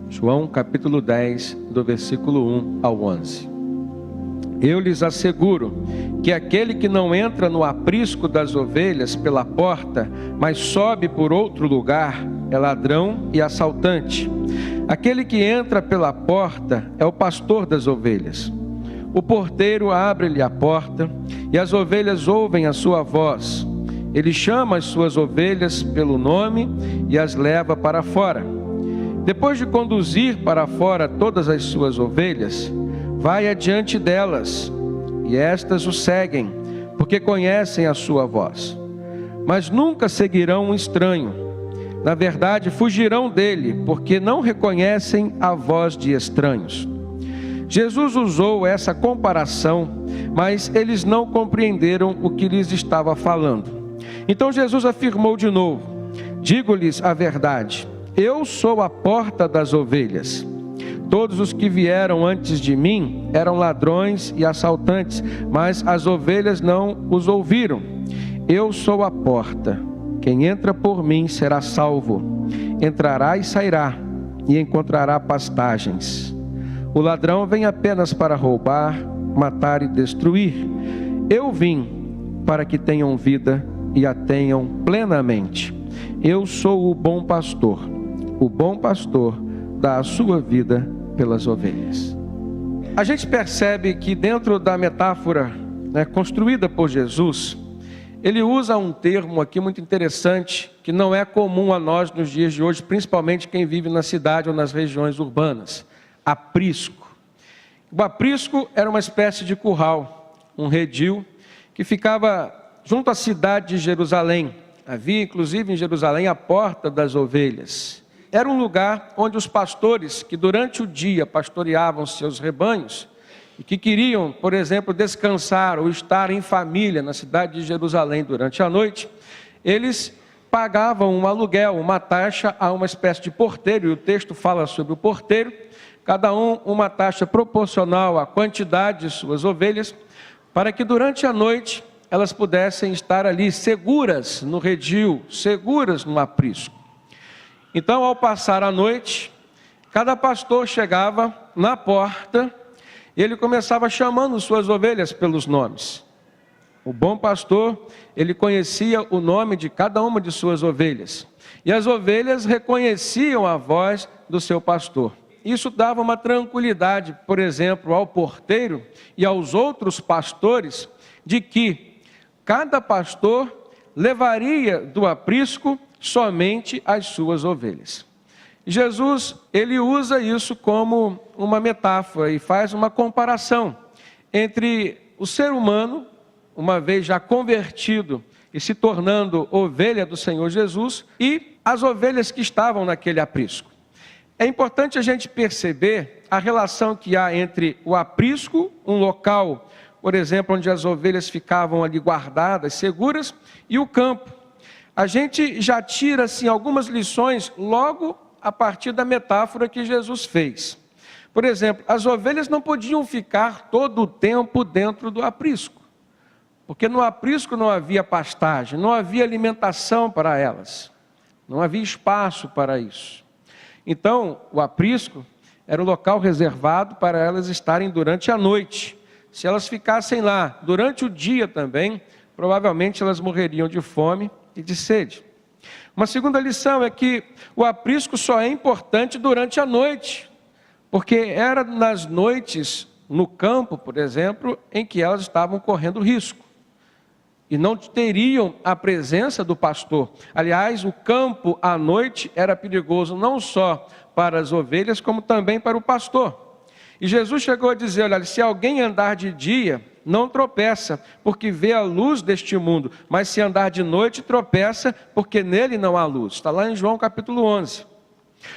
João capítulo 10, do versículo 1 ao 11. Eu lhes asseguro que aquele que não entra no aprisco das ovelhas pela porta, mas sobe por outro lugar, é ladrão e assaltante. Aquele que entra pela porta é o pastor das ovelhas. O porteiro abre-lhe a porta e as ovelhas ouvem a sua voz. Ele chama as suas ovelhas pelo nome e as leva para fora. Depois de conduzir para fora todas as suas ovelhas, vai adiante delas, e estas o seguem, porque conhecem a sua voz. Mas nunca seguirão um estranho. Na verdade, fugirão dele, porque não reconhecem a voz de estranhos. Jesus usou essa comparação, mas eles não compreenderam o que lhes estava falando. Então Jesus afirmou de novo: digo-lhes a verdade, eu sou a porta das ovelhas. Todos os que vieram antes de mim eram ladrões e assaltantes, mas as ovelhas não os ouviram. Eu sou a porta. Quem entra por mim será salvo. Entrará e sairá, e encontrará pastagens. O ladrão vem apenas para roubar, matar e destruir. Eu vim para que tenham vida e a tenham plenamente. Eu sou o bom pastor. O bom pastor dá a sua vida pelas ovelhas. A gente percebe que dentro da metáfora, construída por Jesus, ele usa um termo aqui muito interessante, que não é comum a nós nos dias de hoje, principalmente quem vive na cidade ou nas regiões urbanas: aprisco. O aprisco era uma espécie de curral, um redil, que ficava junto à cidade de Jerusalém. Havia inclusive em Jerusalém a porta das ovelhas. Era um lugar onde os pastores, que durante o dia pastoreavam seus rebanhos, e que queriam, por exemplo, descansar ou estar em família na cidade de Jerusalém durante a noite, eles pagavam um aluguel, uma taxa a uma espécie de porteiro, e o texto fala sobre o porteiro, cada um uma taxa proporcional à quantidade de suas ovelhas, para que durante a noite elas pudessem estar ali seguras no redil, seguras no aprisco. Então, ao passar a noite, cada pastor chegava na porta e ele começava chamando suas ovelhas pelos nomes. O bom pastor, ele conhecia o nome de cada uma de suas ovelhas. E as ovelhas reconheciam a voz do seu pastor. Isso dava uma tranquilidade, por exemplo, ao porteiro e aos outros pastores, de que cada pastor levaria do aprisco somente as suas ovelhas. Jesus, ele usa isso como uma metáfora e faz uma comparação entre o ser humano, uma vez já convertido e se tornando ovelha do Senhor Jesus, e as ovelhas que estavam naquele aprisco. É importante a gente perceber a relação que há entre o aprisco, um local, por exemplo, onde as ovelhas ficavam ali guardadas, seguras, e o campo. A gente já tira assim algumas lições logo a partir da metáfora que Jesus fez. Por exemplo, as ovelhas não podiam ficar todo o tempo dentro do aprisco, porque no aprisco não havia pastagem, não havia alimentação para elas, não havia espaço para isso. Então, o aprisco era o local reservado para elas estarem durante a noite. Se elas ficassem lá durante o dia também, provavelmente elas morreriam de fome e de sede. Uma segunda lição é que o aprisco só é importante durante a noite, porque era nas noites, no campo, por exemplo, em que elas estavam correndo risco, e não teriam a presença do pastor. Aliás, o campo à noite era perigoso não só para as ovelhas, como também para o pastor. E Jesus chegou a dizer: olha, se alguém andar de dia, não tropeça, porque vê a luz deste mundo, mas se andar de noite, tropeça, porque nele não há luz. Está lá em João capítulo 11.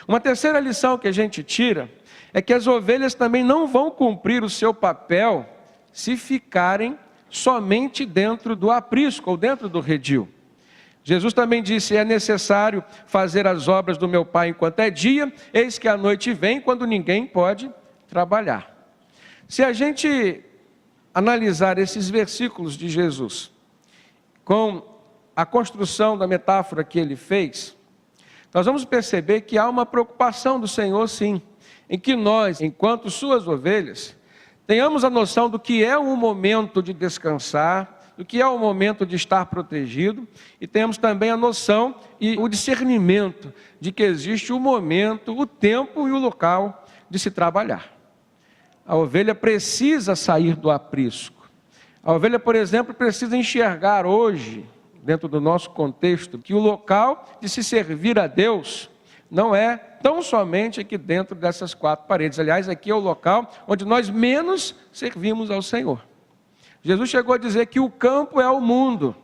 Uma terceira lição que a gente tira é que as ovelhas também não vão cumprir o seu papel se ficarem somente dentro do aprisco ou dentro do redil. Jesus também disse: é necessário fazer as obras do meu Pai enquanto é dia, eis que a noite vem quando ninguém pode trabalhar. Se a gente analisar esses versículos de Jesus com a construção da metáfora que ele fez, nós vamos perceber que há uma preocupação do Senhor, sim, em que nós, enquanto suas ovelhas, tenhamos a noção do que é o momento de descansar, do que é o momento de estar protegido, e tenhamos também a noção e o discernimento de que existe o momento, o tempo e o local de se trabalhar. A ovelha precisa sair do aprisco. A ovelha, por exemplo, precisa enxergar hoje, dentro do nosso contexto, que o local de se servir a Deus não é tão somente aqui dentro dessas quatro paredes. Aliás, aqui é o local onde nós menos servimos ao Senhor. Jesus chegou a dizer que o campo é o mundo.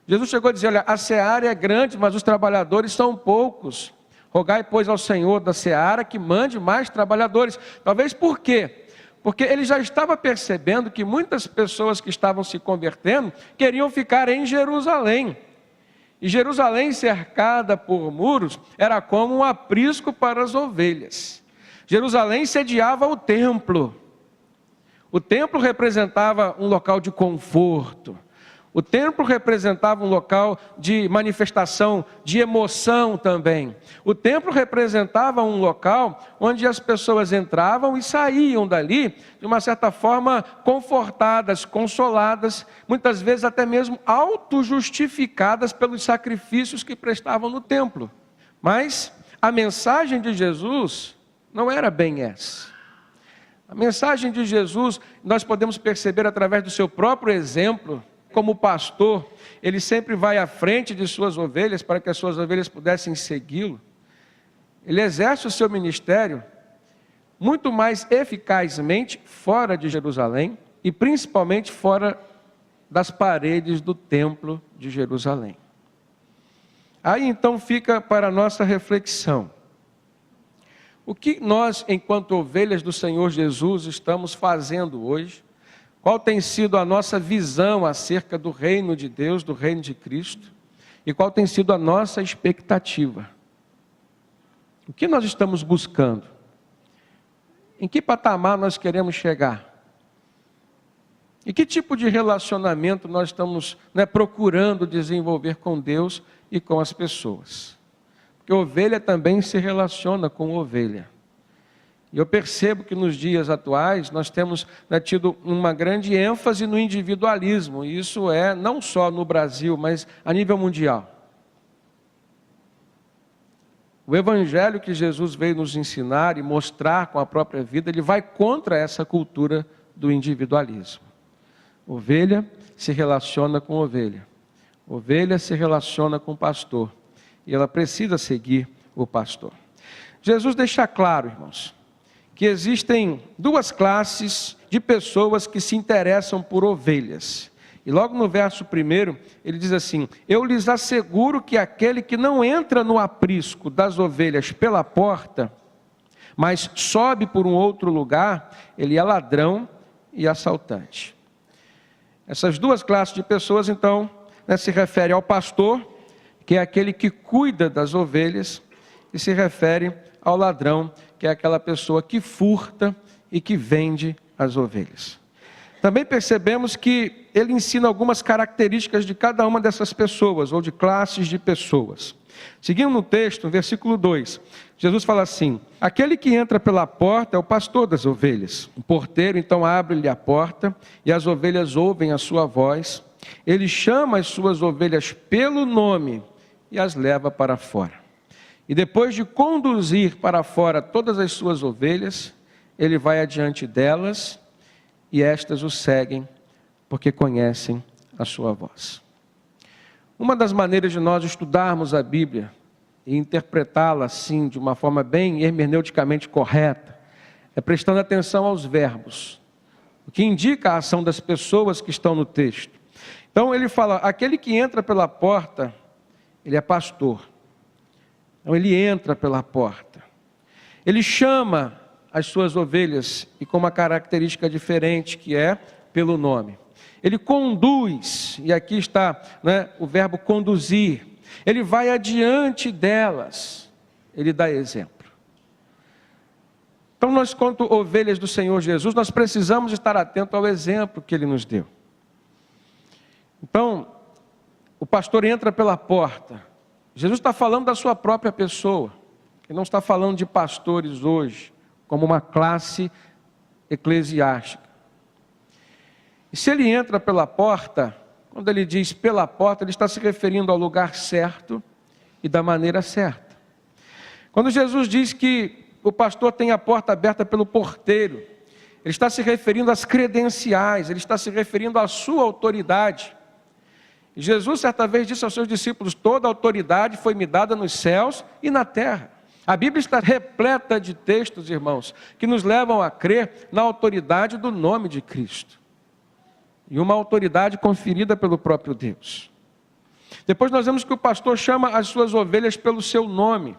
Jesus chegou a dizer, olha, a seara é grande, mas os trabalhadores são poucos. Rogai, pois, ao Senhor da seara que mande mais trabalhadores. Talvez por quê? Porque ele já estava percebendo que muitas pessoas que estavam se convertendo queriam ficar em Jerusalém. E Jerusalém, cercada por muros, era como um aprisco para as ovelhas. Jerusalém sediava o templo. O templo representava um local de conforto. O templo representava um local de manifestação, de emoção também. O templo representava um local onde as pessoas entravam e saíam dali, de uma certa forma, confortadas, consoladas, muitas vezes até mesmo auto-justificadas pelos sacrifícios que prestavam no templo. Mas a mensagem de Jesus não era bem essa. A mensagem de Jesus, nós podemos perceber através do seu próprio exemplo. Como pastor, ele sempre vai à frente de suas ovelhas para que as suas ovelhas pudessem segui-lo. Ele exerce o seu ministério muito mais eficazmente fora de Jerusalém e principalmente fora das paredes do templo de Jerusalém. Aí então fica para a nossa reflexão. O que nós, enquanto ovelhas do Senhor Jesus, estamos fazendo hoje? Qual tem sido a nossa visão acerca do reino de Deus, do reino de Cristo? E qual tem sido a nossa expectativa? O que nós estamos buscando? Em que patamar nós queremos chegar? E que tipo de relacionamento nós estamos procurando desenvolver com Deus e com as pessoas? Porque ovelha também se relaciona com ovelha. E eu percebo que nos dias atuais nós temos tido uma grande ênfase no individualismo. E isso é não só no Brasil, mas a nível mundial. O evangelho que Jesus veio nos ensinar e mostrar com a própria vida, ele vai contra essa cultura do individualismo. Ovelha se relaciona com ovelha. Ovelha se relaciona com o pastor. E ela precisa seguir o pastor. Jesus deixa claro, irmãos, que existem duas classes de pessoas que se interessam por ovelhas. E logo no verso 1, ele diz assim: eu lhes asseguro que aquele que não entra no aprisco das ovelhas pela porta, mas sobe por um outro lugar, ele é ladrão e assaltante. Essas duas classes de pessoas, então, se refere ao pastor, que é aquele que cuida das ovelhas, e se refere ao ladrão, que é aquela pessoa que furta e que vende as ovelhas. Também percebemos que ele ensina algumas características de cada uma dessas pessoas, ou de classes de pessoas. Seguindo no texto, no versículo 2, Jesus fala assim: aquele que entra pela porta é o pastor das ovelhas. O porteiro então abre-lhe a porta, e as ovelhas ouvem a sua voz. Ele chama as suas ovelhas pelo nome e as leva para fora. E depois de conduzir para fora todas as suas ovelhas, ele vai adiante delas, e estas o seguem, porque conhecem a sua voz. Uma das maneiras de nós estudarmos a Bíblia e interpretá-la assim, de uma forma bem hermeneuticamente correta, é prestando atenção aos verbos, o que indica a ação das pessoas que estão no texto. Então ele fala: aquele que entra pela porta, ele é pastor. Então ele entra pela porta. Ele chama as suas ovelhas, e com uma característica diferente, que é pelo nome. Ele conduz, e aqui está o verbo conduzir. Ele vai adiante delas, ele dá exemplo. Então nós, quanto ovelhas do Senhor Jesus, nós precisamos estar atentos ao exemplo que ele nos deu. Então, o pastor entra pela porta. Jesus está falando da sua própria pessoa. Ele não está falando de pastores hoje, como uma classe eclesiástica. E se ele entra pela porta, quando ele diz pela porta, ele está se referindo ao lugar certo e da maneira certa. Quando Jesus diz que o pastor tem a porta aberta pelo porteiro, ele está se referindo às credenciais, ele está se referindo à sua autoridade. E Jesus certa vez disse aos seus discípulos: toda a autoridade foi me dada nos céus e na terra. A Bíblia está repleta de textos, irmãos, que nos levam a crer na autoridade do nome de Cristo. E uma autoridade conferida pelo próprio Deus. Depois nós vemos que o pastor chama as suas ovelhas pelo seu nome.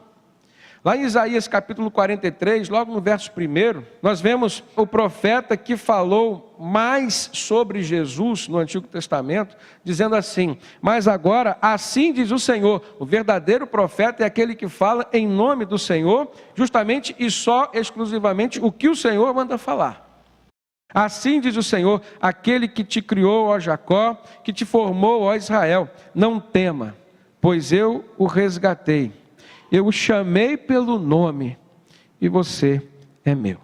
Lá em Isaías capítulo 43, logo no verso 1, nós vemos o profeta que falou mais sobre Jesus no Antigo Testamento, dizendo assim: mas agora, assim diz o Senhor, o verdadeiro profeta é aquele que fala em nome do Senhor, justamente e só exclusivamente o que o Senhor manda falar. Assim diz o Senhor, aquele que te criou, ó Jacó, que te formou, ó Israel, não tema, pois eu o resgatei. Eu o chamei pelo nome e você é meu.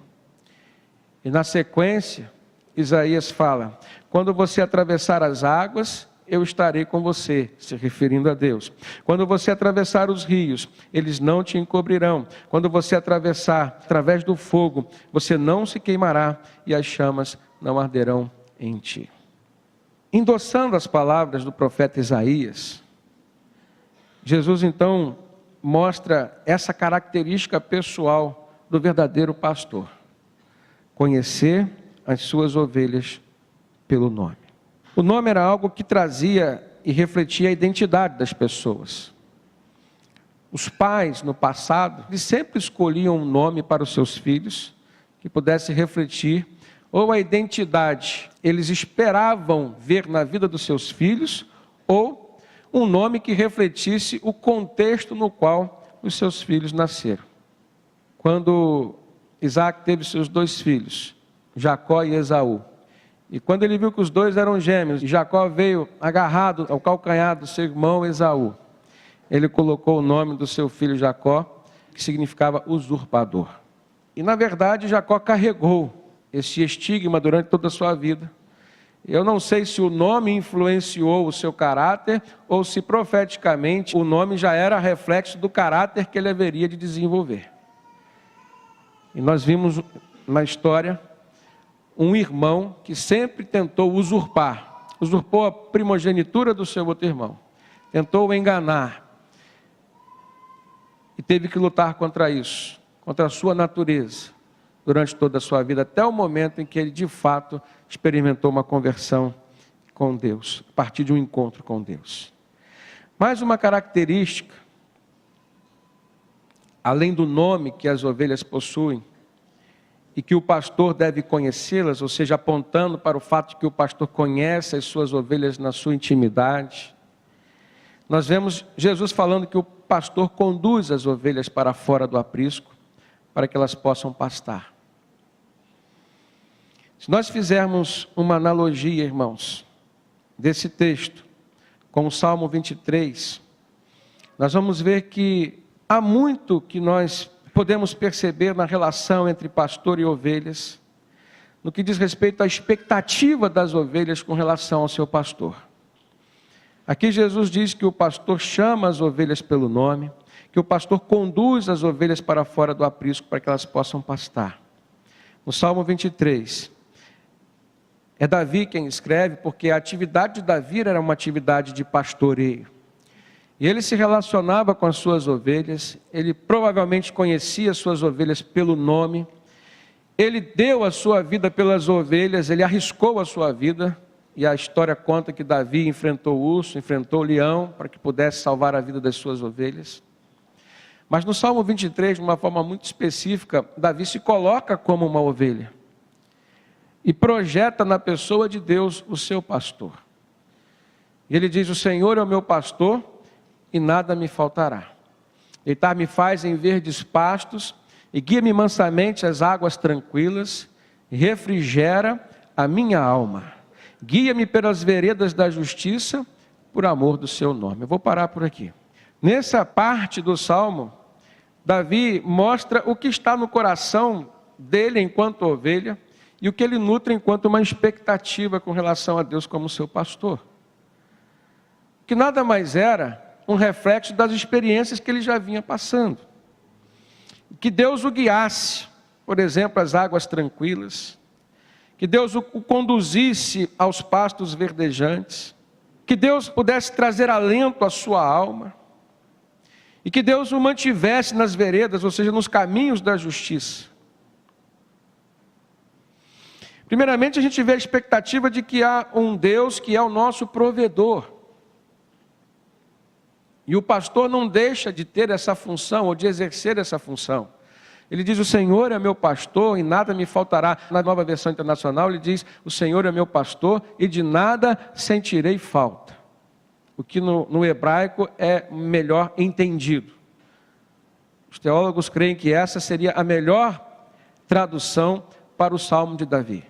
E na sequência, Isaías fala: quando você atravessar as águas, eu estarei com você, se referindo a Deus. Quando você atravessar os rios, eles não te encobrirão. Quando você atravessar através do fogo, você não se queimará e as chamas não arderão em ti. Endossando as palavras do profeta Isaías, Jesus então mostra essa característica pessoal do verdadeiro pastor: conhecer as suas ovelhas pelo nome. O nome era algo que trazia e refletia a identidade das pessoas. Os pais, no passado, eles sempre escolhiam um nome para os seus filhos que pudesse refletir ou a identidade eles esperavam ver na vida dos seus filhos, ou um nome que refletisse o contexto no qual os seus filhos nasceram. Quando Isaac teve seus 2 filhos, Jacó e Esaú, e quando ele viu que os 2 eram gêmeos, e Jacó veio agarrado ao calcanhar do seu irmão Esaú, ele colocou o nome do seu filho Jacó, que significava usurpador. E na verdade Jacó carregou esse estigma durante toda a sua vida. Eu não sei se o nome influenciou o seu caráter, ou se profeticamente o nome já era reflexo do caráter que ele haveria de desenvolver. E nós vimos na história um irmão que sempre tentou usurpou a primogenitura do seu outro irmão, tentou o enganar, e teve que lutar contra isso, contra a sua natureza, durante toda a sua vida, até o momento em que ele de fato experimentou uma conversão com Deus, a partir de um encontro com Deus. Mais uma característica, além do nome que as ovelhas possuem, e que o pastor deve conhecê-las, ou seja, apontando para o fato de que o pastor conhece as suas ovelhas na sua intimidade, nós vemos Jesus falando que o pastor conduz as ovelhas para fora do aprisco, para que elas possam pastar. Se nós fizermos uma analogia, irmãos, desse texto com o Salmo 23, nós vamos ver que há muito que nós podemos perceber na relação entre pastor e ovelhas, no que diz respeito à expectativa das ovelhas com relação ao seu pastor. Aqui Jesus diz que o pastor chama as ovelhas pelo nome, que o pastor conduz as ovelhas para fora do aprisco para que elas possam pastar. No Salmo 23, é Davi quem escreve, porque a atividade de Davi era uma atividade de pastoreio. E ele se relacionava com as suas ovelhas, ele provavelmente conhecia as suas ovelhas pelo nome, ele deu a sua vida pelas ovelhas, ele arriscou a sua vida, e a história conta que Davi enfrentou o urso, enfrentou o leão, para que pudesse salvar a vida das suas ovelhas. Mas no Salmo 23, de uma forma muito específica, Davi se coloca como uma ovelha, e projeta na pessoa de Deus o seu pastor. E ele diz: o Senhor é o meu pastor, e nada me faltará. Deitar-me faz em verdes pastos, e guia-me mansamente às águas tranquilas, e refrigera a minha alma. Guia-me pelas veredas da justiça, por amor do seu nome. Eu vou parar por aqui. Nessa parte do Salmo, Davi mostra o que está no coração dele enquanto ovelha e o que ele nutre enquanto uma expectativa com relação a Deus como seu pastor. Que nada mais era um reflexo das experiências que ele já vinha passando. Que Deus o guiasse, por exemplo, às águas tranquilas. Que Deus o conduzisse aos pastos verdejantes. Que Deus pudesse trazer alento à sua alma. E que Deus o mantivesse nas veredas, ou seja, nos caminhos da justiça. Primeiramente, a gente vê a expectativa de que há um Deus que é o nosso provedor. E o pastor não deixa de ter essa função, ou de exercer essa função. Ele diz, o Senhor é meu pastor e nada me faltará. Na Nova Versão Internacional ele diz, o Senhor é meu pastor e de nada sentirei falta. O que no hebraico é melhor entendido. Os teólogos creem que essa seria a melhor tradução para o Salmo de Davi.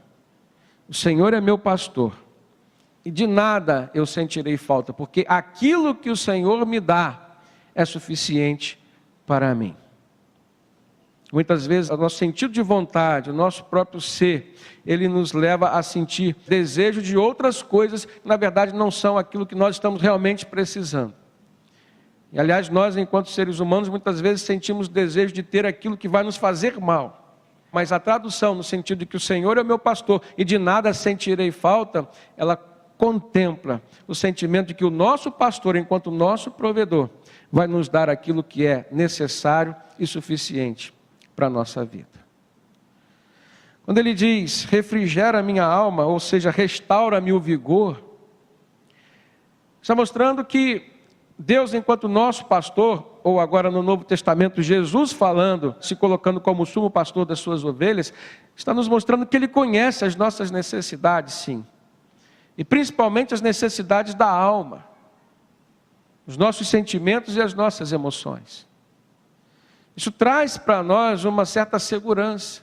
O Senhor é meu pastor e de nada eu sentirei falta, porque aquilo que o Senhor me dá é suficiente para mim. Muitas vezes o nosso sentido de vontade, o nosso próprio ser, ele nos leva a sentir desejo de outras coisas que na verdade não são aquilo que nós estamos realmente precisando. E aliás, nós enquanto seres humanos muitas vezes sentimos desejo de ter aquilo que vai nos fazer mal. Mas a tradução no sentido de que o Senhor é o meu pastor e de nada sentirei falta, ela contempla o sentimento de que o nosso pastor, enquanto nosso provedor, vai nos dar aquilo que é necessário e suficiente para a nossa vida. Quando ele diz, refrigera a minha alma, ou seja, restaura-me o vigor, está mostrando que Deus, enquanto nosso pastor, ou agora no Novo Testamento, Jesus falando, se colocando como sumo pastor das suas ovelhas, está nos mostrando que Ele conhece as nossas necessidades, sim. E principalmente as necessidades da alma, os nossos sentimentos e as nossas emoções. Isso traz para nós uma certa segurança,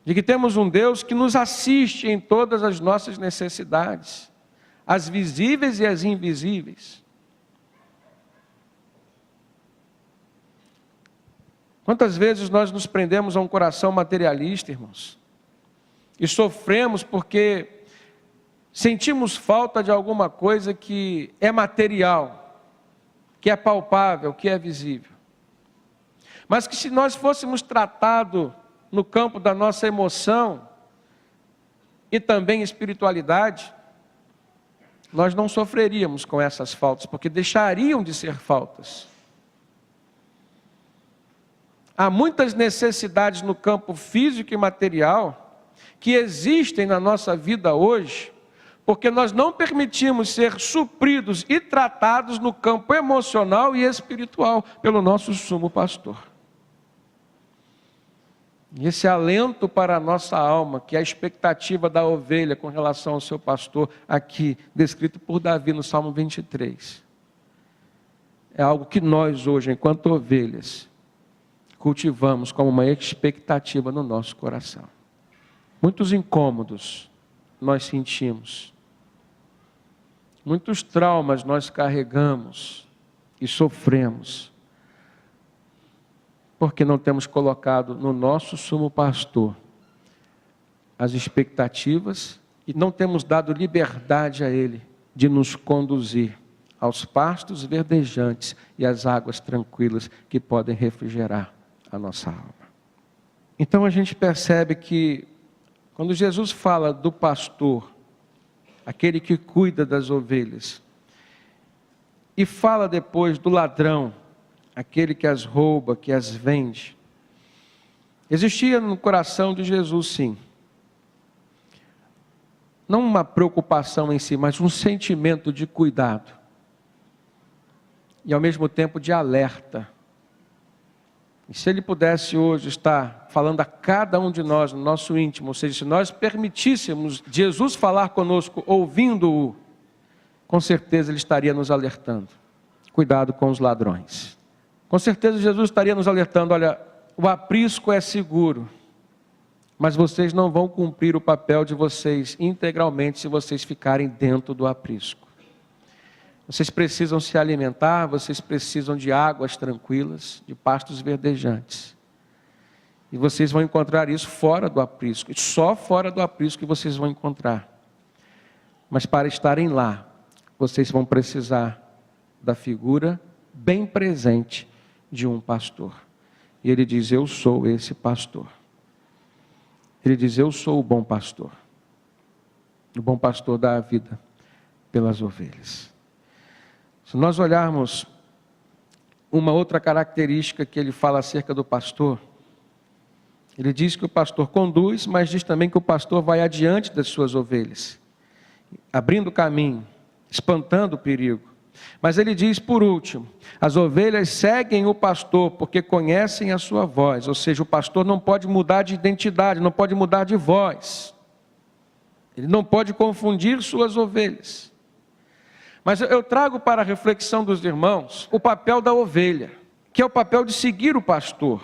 de que temos um Deus que nos assiste em todas as nossas necessidades, as visíveis e as invisíveis. Quantas vezes nós nos prendemos a um coração materialista, irmãos, e sofremos porque sentimos falta de alguma coisa que é material, que é palpável, que é visível. Mas que se nós fôssemos tratados no campo da nossa emoção e também espiritualidade, nós não sofreríamos com essas faltas, porque deixariam de ser faltas. Há muitas necessidades no campo físico e material que existem na nossa vida hoje, porque nós não permitimos ser supridos e tratados no campo emocional e espiritual pelo nosso sumo pastor. E esse alento para a nossa alma, que é a expectativa da ovelha com relação ao seu pastor, aqui descrito por Davi no Salmo 23, é algo que nós hoje, enquanto ovelhas, cultivamos como uma expectativa no nosso coração. Muitos incômodos nós sentimos, muitos traumas nós carregamos e sofremos, porque não temos colocado no nosso sumo pastor as expectativas e não temos dado liberdade a Ele de nos conduzir aos pastos verdejantes e às águas tranquilas que podem refrigerar a nossa alma. Então a gente percebe que quando Jesus fala do pastor, aquele que cuida das ovelhas, e fala depois do ladrão, aquele que as rouba, que as vende, existia no coração de Jesus, sim, não uma preocupação em si, mas um sentimento de cuidado e ao mesmo tempo de alerta. E se Ele pudesse hoje estar falando a cada um de nós, no nosso íntimo, ou seja, se nós permitíssemos Jesus falar conosco, ouvindo-o, com certeza Ele estaria nos alertando. Cuidado com os ladrões. Com certeza Jesus estaria nos alertando, olha, o aprisco é seguro, mas vocês não vão cumprir o papel de vocês integralmente se vocês ficarem dentro do aprisco. Vocês precisam se alimentar, vocês precisam de águas tranquilas, de pastos verdejantes. E vocês vão encontrar isso fora do aprisco. Só fora do aprisco que vocês vão encontrar. Mas para estarem lá, vocês vão precisar da figura bem presente de um pastor. E ele diz: eu sou esse pastor. Ele diz: eu sou o bom pastor. O bom pastor dá a vida pelas ovelhas. Se nós olharmos uma outra característica que ele fala acerca do pastor, ele diz que o pastor conduz, mas diz também que o pastor vai adiante das suas ovelhas, abrindo caminho, espantando o perigo. Mas ele diz, por último, as ovelhas seguem o pastor porque conhecem a sua voz. Ou seja, o pastor não pode mudar de identidade, não pode mudar de voz. Ele não pode confundir suas ovelhas. Mas eu trago para a reflexão dos irmãos o papel da ovelha, que é o papel de seguir o pastor.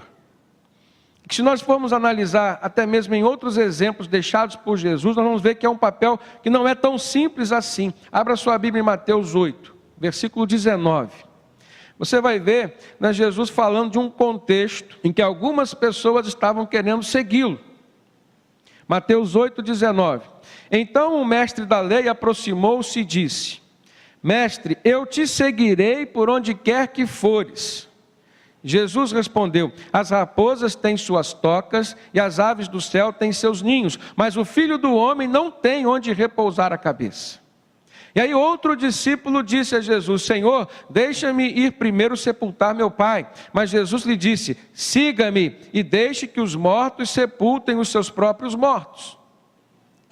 Que se nós formos analisar até mesmo em outros exemplos deixados por Jesus, nós vamos ver que é um papel que não é tão simples assim. Abra sua Bíblia em Mateus 8, versículo 19. Você vai ver, Jesus falando de um contexto em que algumas pessoas estavam querendo segui-lo. Mateus 8, 19. Então o mestre da lei aproximou-se e disse: Mestre, eu te seguirei por onde quer que fores. Jesus respondeu: as raposas têm suas tocas e as aves do céu têm seus ninhos, mas o Filho do Homem não tem onde repousar a cabeça. E aí outro discípulo disse a Jesus: Senhor, deixa-me ir primeiro sepultar meu pai. Mas Jesus lhe disse: siga-me e deixe que os mortos sepultem os seus próprios mortos.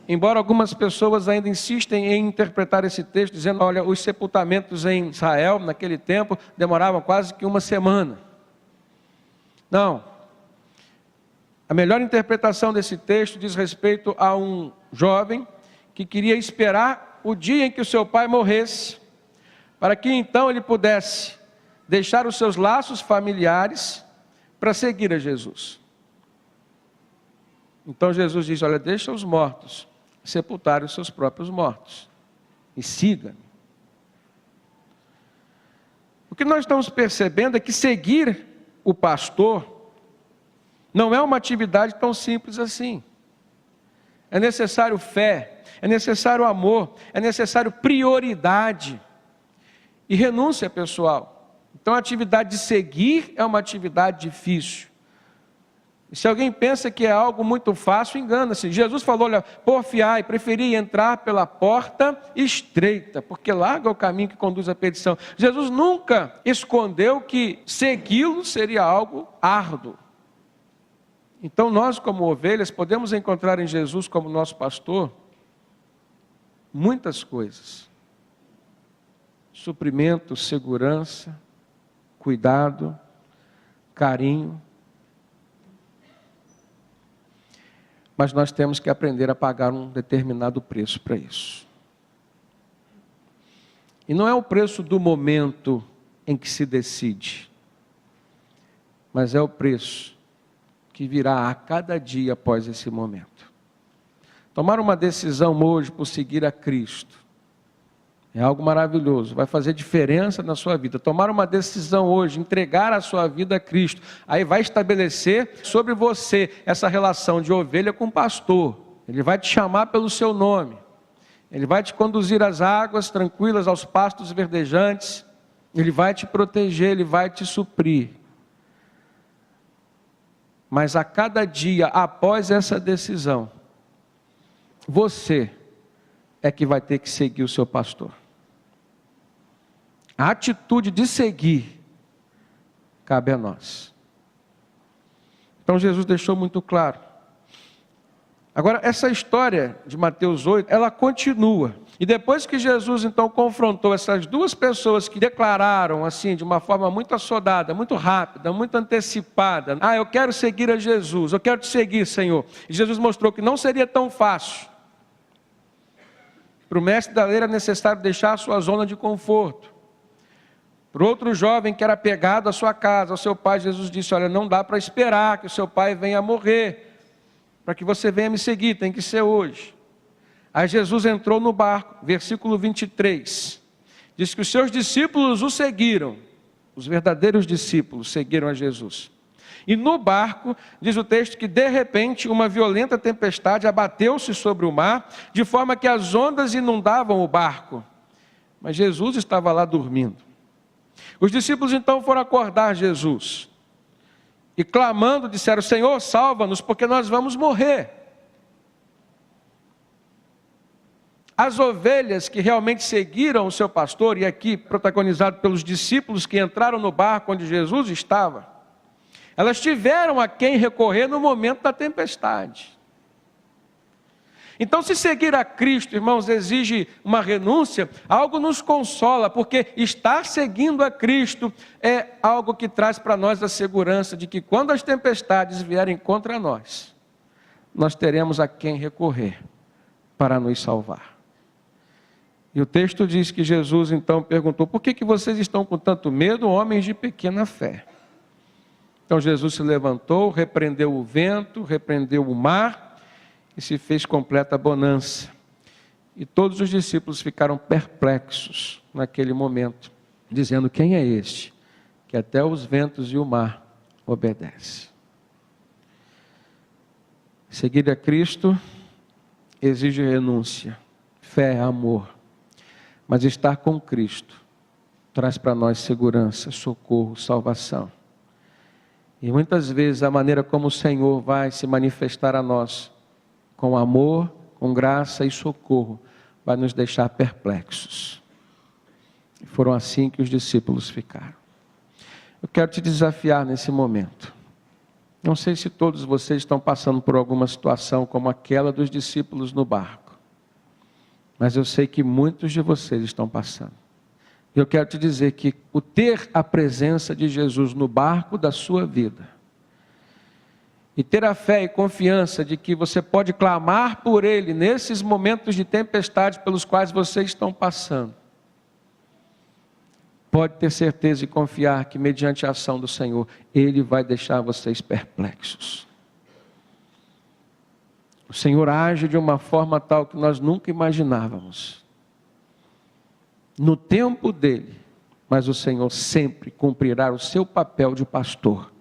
Embora algumas pessoas ainda insistem em interpretar esse texto, dizendo: olha, os sepultamentos em Israel, naquele tempo, demoravam quase que uma semana. Não. A melhor interpretação desse texto diz respeito a um jovem que queria esperar o dia em que o seu pai morresse, para que então ele pudesse deixar os seus laços familiares para seguir a Jesus. Então Jesus diz: olha, deixa os mortos sepultarem os seus próprios mortos e siga-me. O que nós estamos percebendo é que seguir o pastor não é uma atividade tão simples assim. É necessário fé, é necessário amor, é necessário prioridade e renúncia pessoal. Então a atividade de seguir é uma atividade difícil. E se alguém pensa que é algo muito fácil, engana-se. Jesus falou: olha, porfiai, preferi entrar pela porta estreita, porque larga o caminho que conduz à perdição. Jesus nunca escondeu que segui-lo seria algo árduo. Então nós, como ovelhas, podemos encontrar em Jesus como nosso pastor muitas coisas: suprimento, segurança, cuidado, carinho. Mas nós temos que aprender a pagar um determinado preço para isso. E não é o preço do momento em que se decide, mas é o preço que virá a cada dia após esse momento. Tomar uma decisão hoje por seguir a Cristo é algo maravilhoso, vai fazer diferença na sua vida. Tomar uma decisão hoje, entregar a sua vida a Cristo, aí vai estabelecer sobre você essa relação de ovelha com pastor. Ele vai te chamar pelo seu nome, ele vai te conduzir às águas tranquilas, aos pastos verdejantes, ele vai te proteger, ele vai te suprir. Mas a cada dia após essa decisão, você é que vai ter que seguir o seu pastor. A atitude de seguir cabe a nós. Então Jesus deixou muito claro. Agora, essa história de Mateus 8, ela continua. E depois que Jesus então confrontou essas duas pessoas que declararam assim, de uma forma muito assodada, muito rápida, muito antecipada: ah, eu quero seguir a Jesus, eu quero te seguir, Senhor. E Jesus mostrou que não seria tão fácil. Para o mestre da lei era necessário deixar a sua zona de conforto. Para outro jovem que era apegado à sua casa, ao seu pai, Jesus disse: olha, não dá para esperar que o seu pai venha a morrer, para que você venha me seguir, tem que ser hoje. Aí Jesus entrou no barco, versículo 23. Diz que os seus discípulos o seguiram. Os verdadeiros discípulos seguiram a Jesus. E no barco, diz o texto que de repente uma violenta tempestade abateu-se sobre o mar, de forma que as ondas inundavam o barco. Mas Jesus estava lá dormindo. Os discípulos então foram acordar Jesus. E clamando disseram: Senhor, salva-nos, porque nós vamos morrer. As ovelhas que realmente seguiram o seu pastor, e aqui protagonizado pelos discípulos que entraram no barco onde Jesus estava, elas tiveram a quem recorrer no momento da tempestade. Então, se seguir a Cristo, irmãos, exige uma renúncia, algo nos consola, porque estar seguindo a Cristo é algo que traz para nós a segurança de que quando as tempestades vierem contra nós, nós teremos a quem recorrer para nos salvar. E o texto diz que Jesus então perguntou: por que vocês estão com tanto medo, homens de pequena fé? Então Jesus se levantou, repreendeu o vento, repreendeu o mar e se fez completa bonança. E todos os discípulos ficaram perplexos naquele momento, dizendo: quem é este que até os ventos e o mar obedece? Seguir a Cristo exige renúncia, fé, amor. Mas estar com Cristo traz para nós segurança, socorro, salvação. E muitas vezes a maneira como o Senhor vai se manifestar a nós, com amor, com graça e socorro, vai nos deixar perplexos. E foram assim que os discípulos ficaram. Eu quero te desafiar nesse momento. Não sei se todos vocês estão passando por alguma situação como aquela dos discípulos no barco. Mas eu sei que muitos de vocês estão passando. Eu quero te dizer que o ter a presença de Jesus no barco da sua vida, e ter a fé e confiança de que você pode clamar por Ele nesses momentos de tempestade pelos quais vocês estão passando, pode ter certeza e confiar que mediante a ação do Senhor, Ele vai deixar vocês perplexos. O Senhor age de uma forma tal que nós nunca imaginávamos. No tempo dele, mas o Senhor sempre cumprirá o seu papel de pastor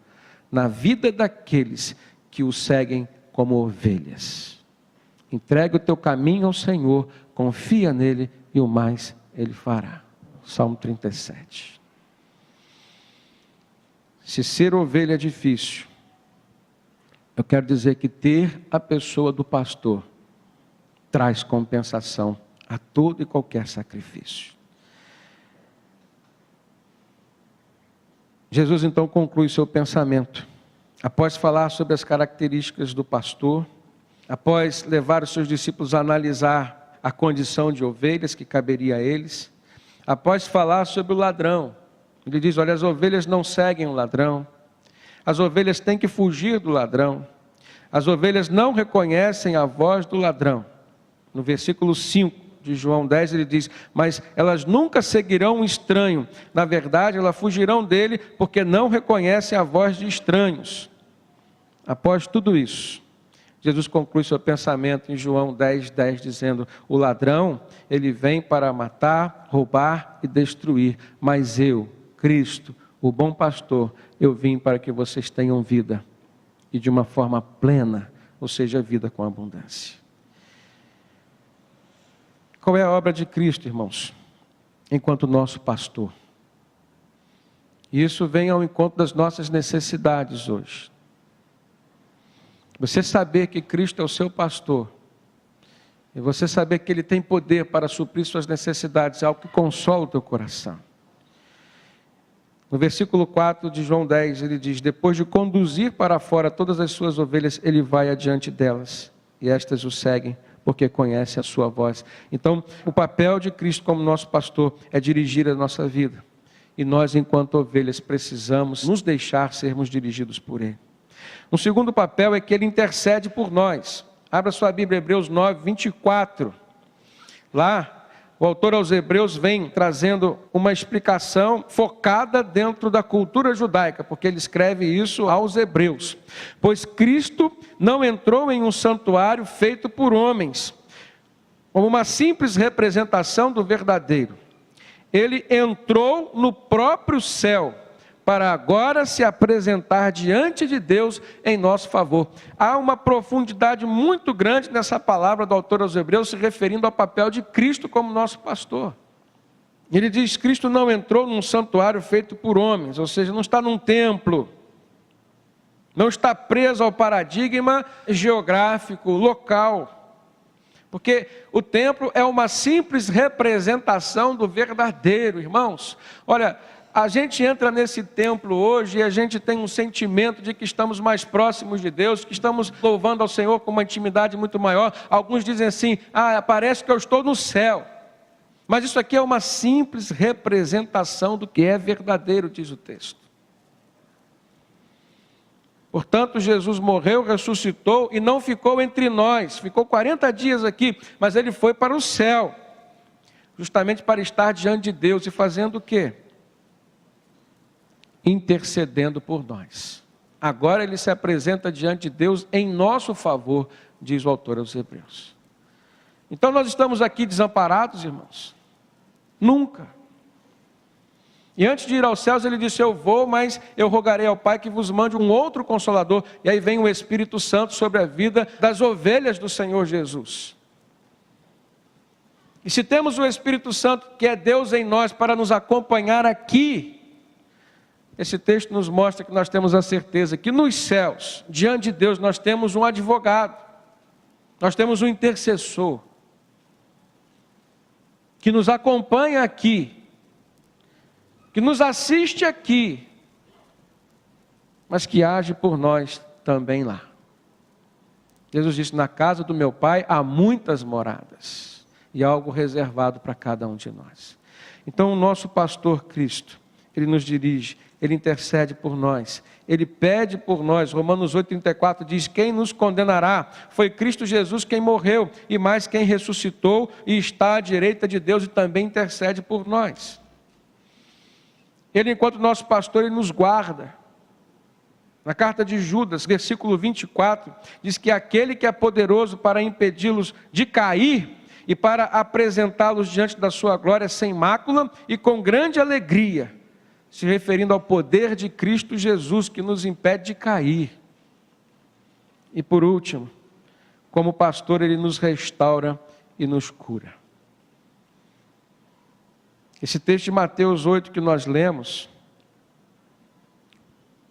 na vida daqueles que o seguem como ovelhas. Entregue o teu caminho ao Senhor, confia nele e o mais ele fará. Salmo 37. Se ser ovelha é difícil, eu quero dizer que ter a pessoa do pastor traz compensação a todo e qualquer sacrifício. Jesus então conclui seu pensamento. Após falar sobre as características do pastor, após levar os seus discípulos a analisar a condição de ovelhas que caberia a eles, após falar sobre o ladrão, ele diz: olha, as ovelhas não seguem o ladrão, as ovelhas têm que fugir do ladrão, as ovelhas não reconhecem a voz do ladrão. No versículo 5 de João 10 ele diz: mas elas nunca seguirão um estranho, na verdade elas fugirão dele, porque não reconhecem a voz de estranhos. Após tudo isso, Jesus conclui seu pensamento em João 10:10, dizendo: o ladrão, ele vem para matar, roubar e destruir, mas eu, Cristo, o bom pastor, eu vim para que vocês tenham vida, e de uma forma plena, ou seja, vida com abundância. Qual é a obra de Cristo, irmãos? Enquanto nosso pastor. E isso vem ao encontro das nossas necessidades hoje. Você saber que Cristo é o seu pastor, e você saber que Ele tem poder para suprir suas necessidades, é algo que consola o teu coração. No versículo 4 de João 10, ele diz: depois de conduzir para fora todas as suas ovelhas, Ele vai adiante delas, e estas o seguem, porque conhecem a sua voz. Então, o papel de Cristo como nosso pastor é dirigir a nossa vida. E nós, enquanto ovelhas, precisamos nos deixar sermos dirigidos por Ele. Um segundo papel é que Ele intercede por nós. Abra sua Bíblia, Hebreus 9:24. Lá, o autor aos Hebreus vem trazendo uma explicação focada dentro da cultura judaica, porque ele escreve isso aos Hebreus. Pois Cristo não entrou em um santuário feito por homens, como uma simples representação do verdadeiro. ele entrou no próprio céu, para agora se apresentar diante de Deus em nosso favor. Há uma profundidade muito grande nessa palavra do autor aos Hebreus, se referindo ao papel de Cristo como nosso pastor. Ele diz: Cristo não entrou num santuário feito por homens, ou seja, não está num templo, não está preso ao paradigma geográfico, local, porque o templo é uma simples representação do verdadeiro, irmãos. Olha, a gente entra nesse templo hoje e a gente tem um sentimento de que estamos mais próximos de Deus, que estamos louvando ao Senhor com uma intimidade muito maior. Alguns dizem assim: parece que eu estou no céu. Mas isso aqui é uma simples representação do que é verdadeiro, diz o texto. Portanto, Jesus morreu, ressuscitou e não ficou entre nós. Ficou 40 dias aqui, mas ele foi para o céu, justamente para estar diante de Deus e fazendo o quê? Intercedendo por nós. Agora ele se apresenta diante de Deus em nosso favor, diz o autor aos Hebreus. Então nós estamos aqui desamparados, irmãos? Nunca. E antes de ir aos céus ele disse: eu vou, mas eu rogarei ao Pai que vos mande um outro Consolador. E aí vem o Espírito Santo sobre a vida das ovelhas do Senhor Jesus. E se temos o Espírito Santo, que é Deus em nós, para nos acompanhar aqui, esse texto nos mostra que nós temos a certeza que nos céus, diante de Deus, nós temos um advogado, nós temos um intercessor, que nos acompanha aqui, que nos assiste aqui, mas que age por nós também lá. Jesus disse: na casa do meu Pai há muitas moradas, e algo reservado para cada um de nós. Então o nosso pastor Cristo, ele nos dirige, ele intercede por nós, ele pede por nós. Romanos 8,34 diz: quem nos condenará? Foi Cristo Jesus quem morreu, e mais quem ressuscitou e está à direita de Deus e também intercede por nós. Ele, enquanto nosso pastor, ele nos guarda. Na carta de Judas, versículo 24, diz que aquele que é poderoso para impedi-los de cair e para apresentá-los diante da sua glória sem mácula e com grande alegria, se referindo ao poder de Cristo Jesus que nos impede de cair. E por último, como pastor, ele nos restaura e nos cura. Esse texto de Mateus 8 que nós lemos,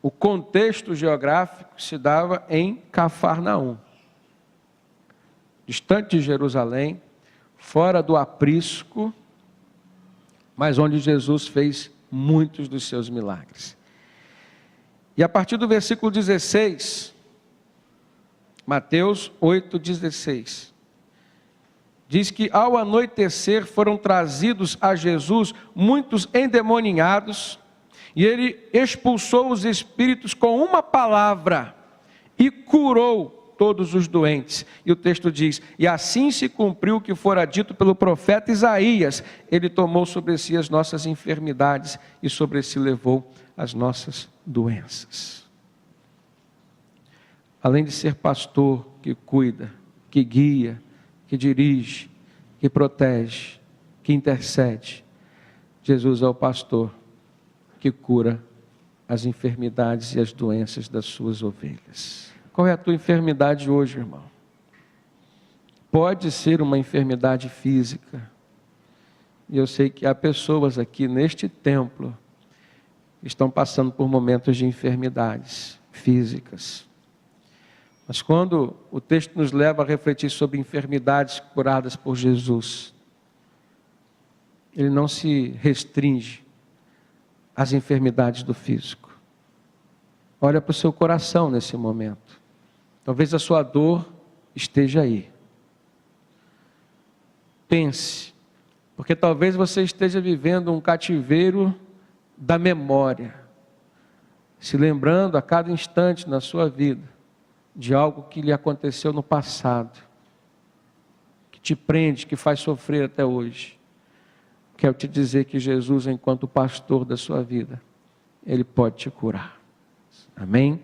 o contexto geográfico se dava em Cafarnaum, distante de Jerusalém, fora do aprisco, mas onde Jesus fez muitos dos seus milagres. E a partir do versículo 16, Mateus 8,16, diz que ao anoitecer foram trazidos a Jesus muitos endemoniados, e ele expulsou os espíritos com uma palavra e curou todos os doentes. E o texto diz: e assim se cumpriu o que fora dito pelo profeta Isaías: ele tomou sobre si as nossas enfermidades e sobre si levou as nossas doenças. Além de ser pastor que cuida, que guia, que dirige, que protege, que intercede, Jesus é o pastor que cura as enfermidades e as doenças das suas ovelhas. Qual é a tua enfermidade hoje, irmão? Pode ser uma enfermidade física, e eu sei que há pessoas aqui neste templo que estão passando por momentos de enfermidades físicas. Mas quando o texto nos leva a refletir sobre enfermidades curadas por Jesus, ele não se restringe às enfermidades do físico. Olha para o seu coração nesse momento. Talvez a sua dor esteja aí. Pense, porque talvez você esteja vivendo um cativeiro da memória, se lembrando a cada instante na sua vida de algo que lhe aconteceu no passado, que te prende, que faz sofrer até hoje. Quero te dizer que Jesus, enquanto pastor da sua vida, ele pode te curar. Amém?